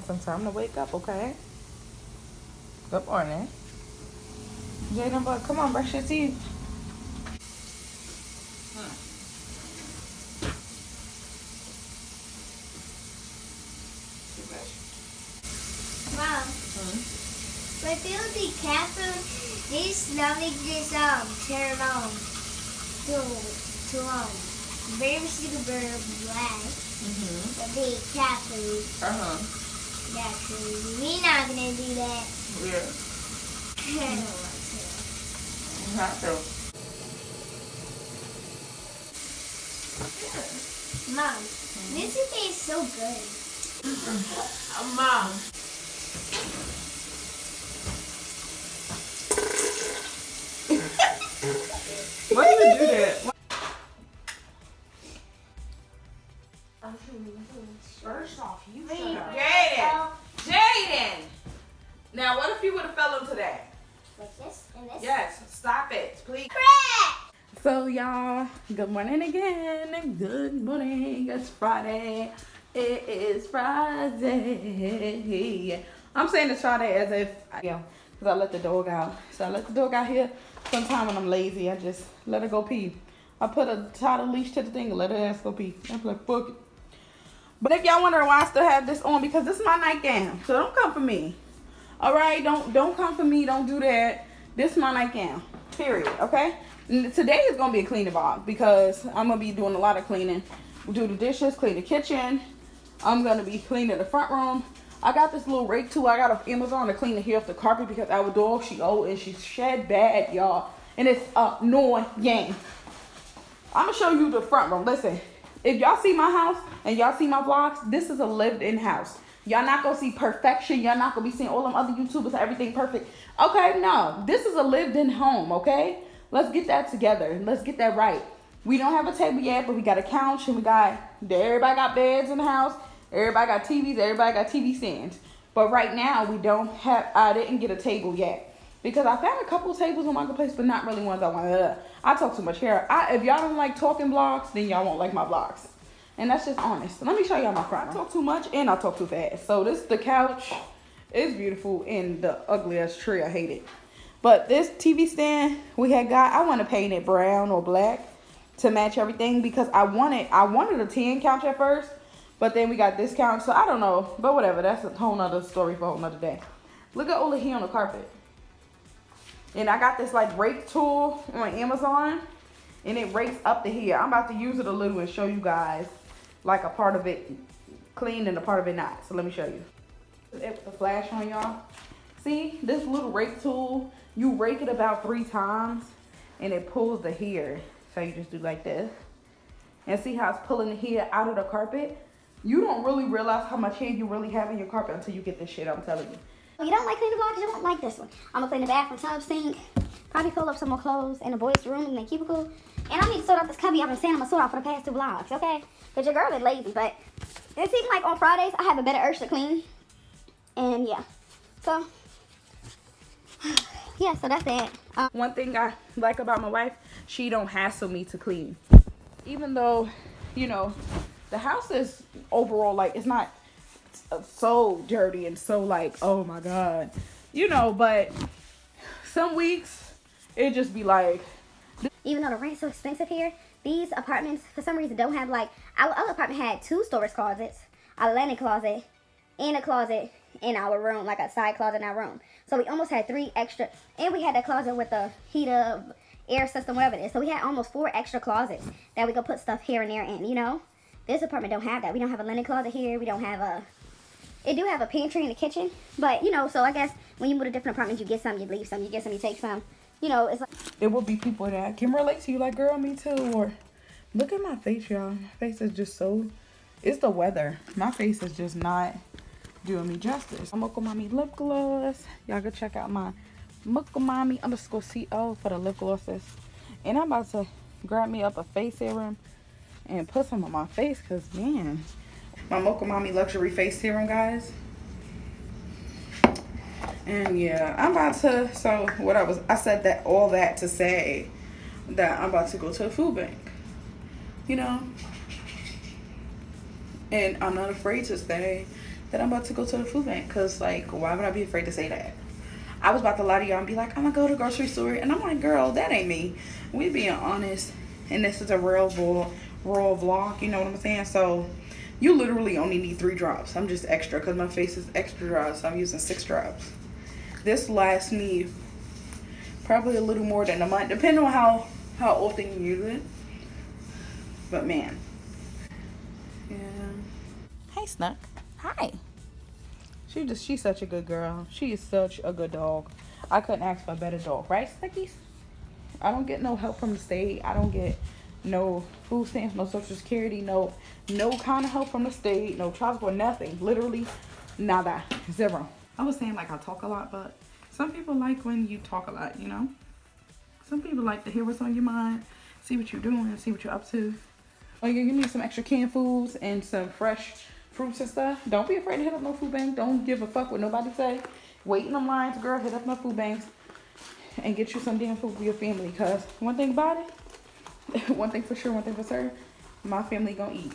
some time to wake up, okay? Good morning. Jaden, but come on, brush your teeth. Mom, my favorite cafe is loving this turn on to very super black. The big cat food. Yeah, cause we not gonna do that. Yeah. I don't want to. You have to. Mom, this tastes so good. Mom. Why do you do that? First off, you shut up. Jaden! Now, what if you would have fell into that? Like this and this? Yes, stop it, please. Correct! So, y'all, good morning again. Good morning. It's Friday. It is Friday. I'm saying it's Friday as if, because I let the dog out. So, I let the dog out here. Sometimes when I'm lazy, I just let her go pee. I tied a leash to the thing and let her ass go pee. I'm like, fuck it. But if y'all wondering why I still have this on, because this is my nightgown. So don't come for me. All right? Don't come for me. Don't do that. This is my nightgown. Period. Okay? And today is going to be a cleaning vlog because I'm going to be doing a lot of cleaning. We'll do the dishes, clean the kitchen. I'm going to be cleaning the front room. I got this little rake too. I got off Amazon to clean the hair off the carpet because our dog, she old and she shed bad, y'all. And it's annoying. I'm going to show you the front room. Listen, if y'all see my house and y'all see my vlogs, this is a lived-in house. Y'all not going to see perfection. Y'all not going to be seeing all them other YouTubers, everything perfect. Okay, no. This is a lived-in home, okay? Let's get that together. Let's get that right. We don't have a table yet, but we got a couch and everybody got beds in the house. Everybody got TVs. Everybody got TV stands. But right now, I didn't get a table yet. Because I found a couple of tables in Marketplace, but not really ones I wanted. I talk too much here. If y'all don't like talking vlogs, then y'all won't like my vlogs. And that's just honest. Let me show y'all my front. I talk too much and I talk too fast. So this the couch. It's beautiful and the ugliest tree. I hate it. But this TV stand I want to paint it brown or black to match everything because I wanted a tan couch at first, but then we got this couch. So I don't know, but whatever. That's a whole nother story for a whole nother day. Look at all the hair on the carpet. And I got this like rake tool on Amazon and it rakes up the hair. I'm about to use it a little and show you guys like a part of it clean and a part of it not. So let me show you. With the flash on, y'all. See this little rake tool, you rake it about 3 times and it pulls the hair. So you just do like this. And see how it's pulling the hair out of the carpet? You don't really realize how much hair you really have in your carpet until you get this shit, I'm telling you. You don't like cleaning vlogs, you won't like this one. I'm gonna clean the bathroom, tub, sink, probably pull up some more clothes in the boys' room in the cubicle. And I need to sort out this cubby I've been saying I'm gonna sort out for the past 2 vlogs, okay? Because your girl is lazy, but it seems like on Fridays I have a better urge to clean. And yeah, so, yeah, so that's it. One thing I like about my wife, she don't hassle me to clean. Even though, you know, the house is overall, like, it's not so dirty and so like, oh my god, you know, but some weeks it just be like, even though the rent's so expensive here, these apartments for some reason don't have, like, our other apartment had 2 storage closets, a linen closet, and a closet in our room, like a side closet in our room. So we almost had 3 extra, and we had that closet with the heater, air system, whatever it is. So we had almost 4 extra closets that we could put stuff here and there in, you know. This apartment don't have that. We don't have a linen closet here. We don't have it do have a pantry in the kitchen, but, you know, so I guess when you move to different apartments, you get some, you leave some, you get some, you take some. You know, it's like... It will be people that can relate to you like, girl, me too. Or, look at my face, y'all. My face is just so... It's the weather. My face is just not doing me justice. Mocha Mommy lip gloss. Y'all go check out my Mocha Mommy _CO for the lip glosses. And I'm about to grab me up a face serum and put some on my face because, man... My Mocha Mommy Luxury Face Serum, guys. And yeah, I'm about to, so what I said that all that to say that I'm about to go to a food bank, you know, and I'm not afraid to say that I'm about to go to the food bank. Cause like, why would I be afraid to say that? I was about to lie to y'all and be like, I'm gonna go to the grocery store, and I'm like, girl, that ain't me. We being honest, and this is a real vlog. You know what I'm saying? So you literally only need 3 drops. I'm just extra because my face is extra dry, so I'm using 6 drops. This lasts me probably a little more than a month, depending on how often you use it. But man, yeah. Hey, Snuck. Hi. She's such a good girl. She is such a good dog. I couldn't ask for a better dog, right, Snuckies? I don't get no help from the state. I don't get no food stamps, no social security, no kind of help from the state, no child support, nothing. Literally nada. 0. I was saying like I talk a lot, but some people like when you talk a lot, you know? Some people like to hear what's on your mind, see what you're doing, see what you're up to. Oh, you need some extra canned foods and some fresh fruits and stuff. Don't be afraid to hit up no food bank. Don't give a fuck what nobody say. Wait in the lines, girl. Hit up no food banks and get you some damn food for your family. Because one thing about it, one thing for sure, one thing for certain, my family gonna eat.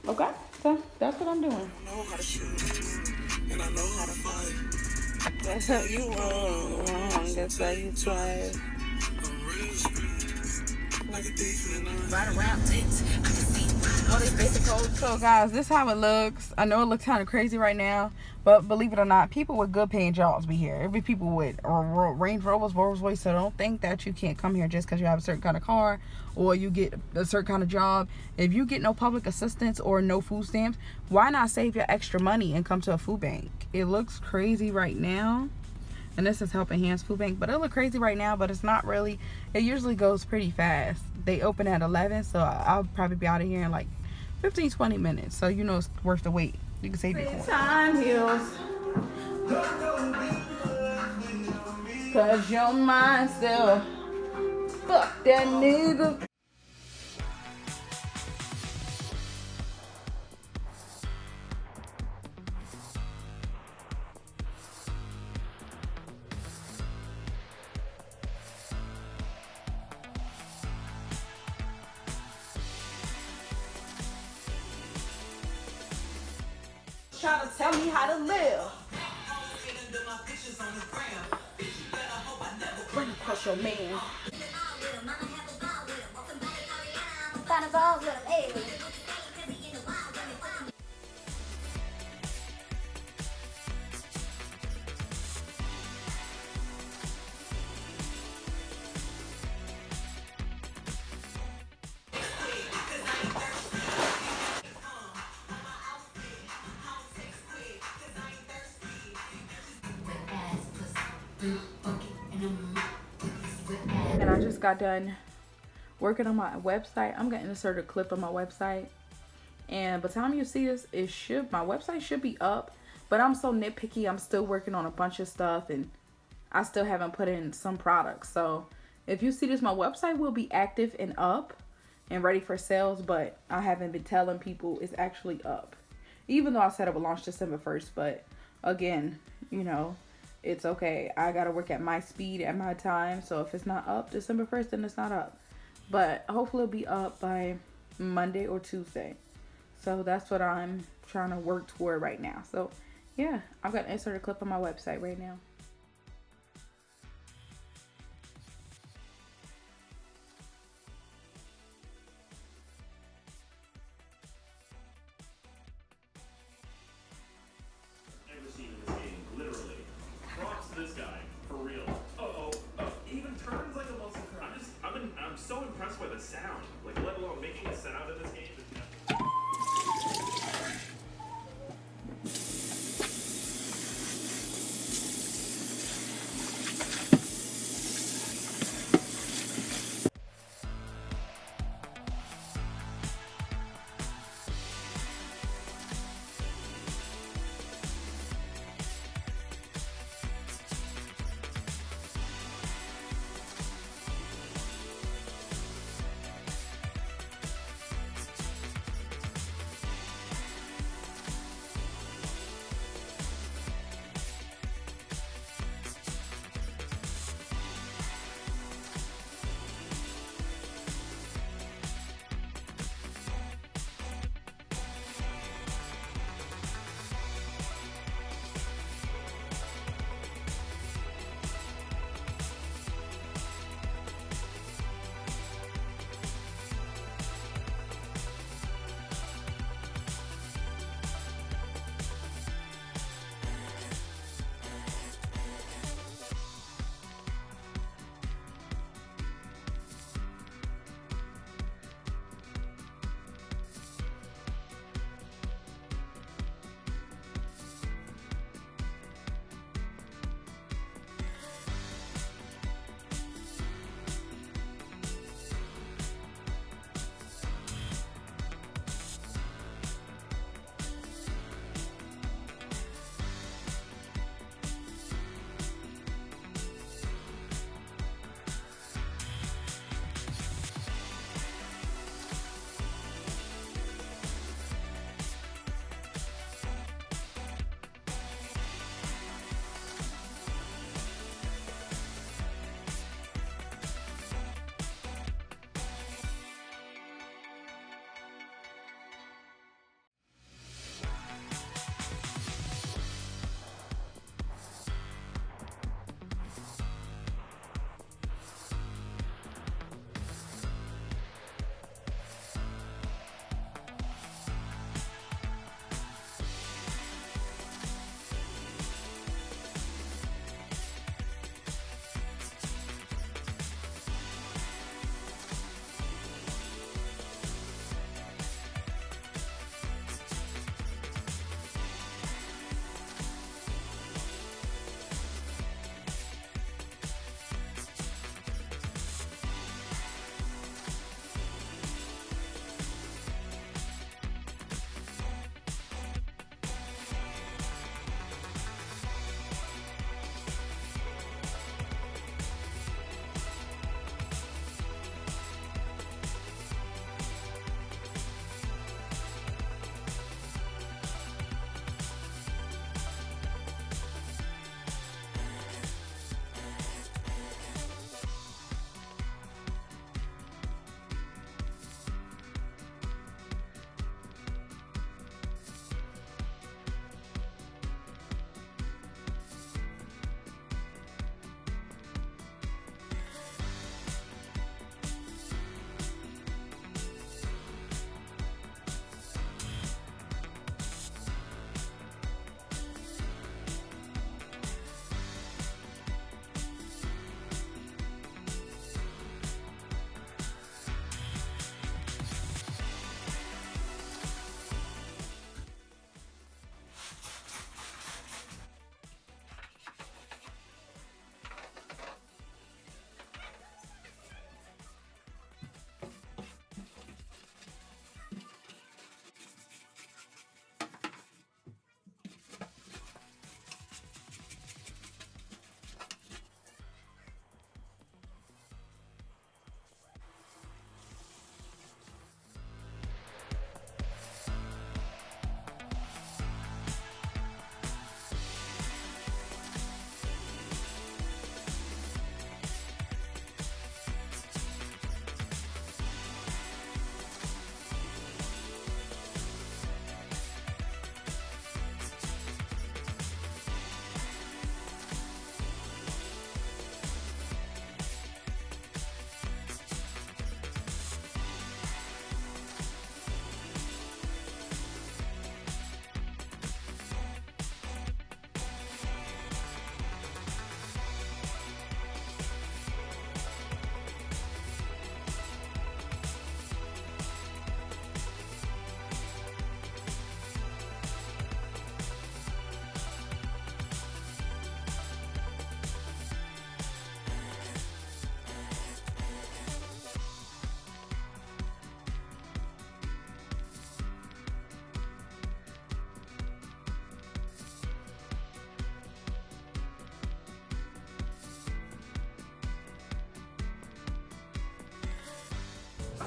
Okay? So that's what I'm doing. I know how to shoot and I know how to fight. That's how you want. That's how you try it. Right around tits. What is basic code? So guys, this is how it looks. I know it looks kind of crazy right now, but believe it or not, people with good paying jobs be here. Every people with Range Rovers, Rolls Royce. So don't think that you can't come here just because you have a certain kind of car or you get a certain kind of job. If you get no public assistance or no food stamps, why not save your extra money and come to a food bank? It looks crazy right now. And this is Helping Hands Food Bank, but it look crazy right now, but it's not really. It usually goes pretty fast. They open at 11, so I'll probably be out of here in like 15-20 minutes. So you know it's worth the wait. You can save your coin. Time heals, cause your mind still fuck that nigga. Trying to tell me how to live. Bring across your man. Find a ball with him, hey. And I just got done working on my website. I'm gonna insert a clip of my website, and by the time you see this, my website should be up, but I'm so nitpicky. I'm still working on a bunch of stuff and I still haven't put in some products. So if you see this, my website will be active and up and ready for sales, but I haven't been telling people it's actually up, even though I said it would launch December 1st. But again, you know, it's okay. I gotta work at my speed, at my time. So if it's not up December 1st, then it's not up. But hopefully it'll be up by Monday or Tuesday. So that's what I'm trying to work toward right now. So yeah, I'm gonna insert a clip on my website right now. This guy, for real. Even turns like a muscle car. I'm so impressed by the sound. Like, let alone making a sound in this game.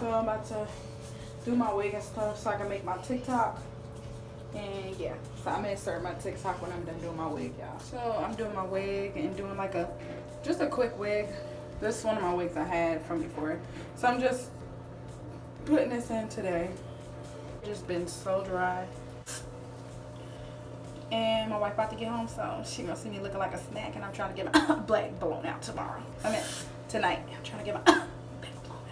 So I'm about to do my wig and stuff so I can make my TikTok. And yeah, so I'm gonna insert my TikTok when I'm done doing my wig, y'all. So I'm doing my wig and doing like just a quick wig. This is one of my wigs I had from before. So I'm just putting this in today. It's just been so dry. And my wife about to get home, so she gonna see me looking like a snack, and I'm trying to get my black blown out tomorrow. I mean, tonight. I'm trying to get my black blown out.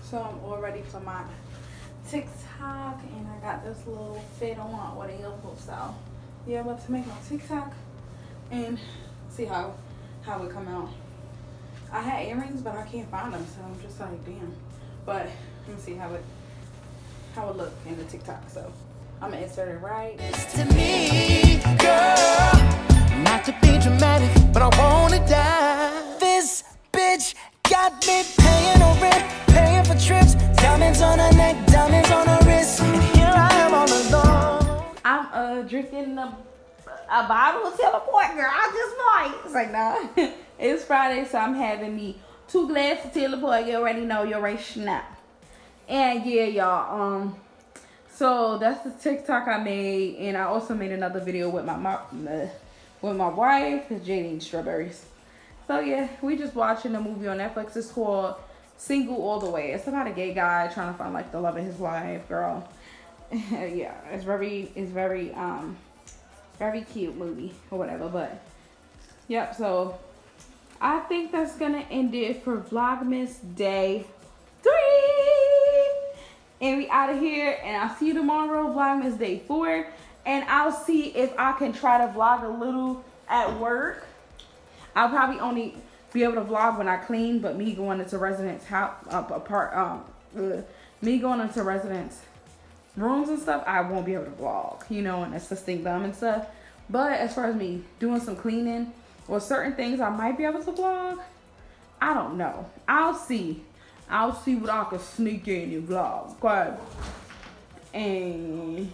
So I'm all ready for my TikTok, and I got this little fit on with a elbow. So yeah, I'm about to make my TikTok and see how it come out. I had earrings, but I can't find them, so I'm just like, damn. But let me see how it look in the TikTok. So I'm gonna insert it right. To me, girl, not to be dramatic, but I wanna die. This bitch got me paying no rent, paying for trips, diamonds on her neck, diamonds on her wrist, and here I am all alone. I'm drinking a bottle of teleport, girl. I just might. It's like, nah. It's Friday, so I'm having me 2 glasses of teleport. You already know your race snap. And yeah, y'all. So that's the TikTok I made, and I also made another video with my wife, Jade and Strawberries. So yeah, we just watching a movie on Netflix. It's called Single All the Way. It's about a gay guy trying to find like the love of his life, girl. Yeah, it's very very cute movie or whatever. But yep, so I think that's gonna end it for Vlogmas Day 3. And we out of here, and I'll see you tomorrow, Vlogmas Day 4. And I'll see if I can try to vlog a little at work. I'll probably only be able to vlog when I clean, but me going into residents' house, me going into residents' rooms and stuff, I won't be able to vlog, you know, and assisting them and stuff. But as far as me doing some cleaning or certain things, I might be able to vlog. I don't know. I'll see. I'll see what I can sneak in and vlog. Okay. And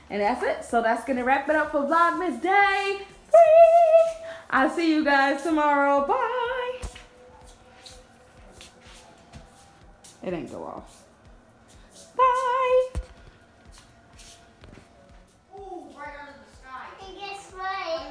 that's it. So that's gonna wrap it up for Vlogmas Day 3. I'll see you guys tomorrow. Bye. It ain't go off. Bye. Ooh, right under the sky. And guess what?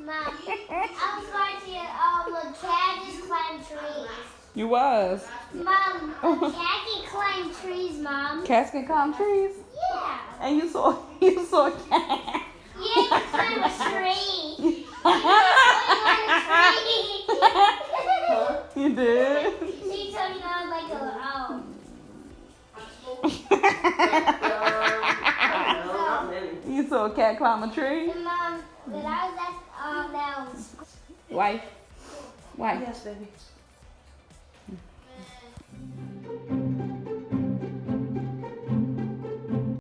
Mom, I was watching a cat just climb trees. You was. Mom, a cat can climb trees, Mom. Cats can climb trees? Yeah. And you saw a cat. Yeah, you can climb a tree. You did? She told me I was like You saw a cat climb a tree? And Mom, when I was at Wife? Yes, baby.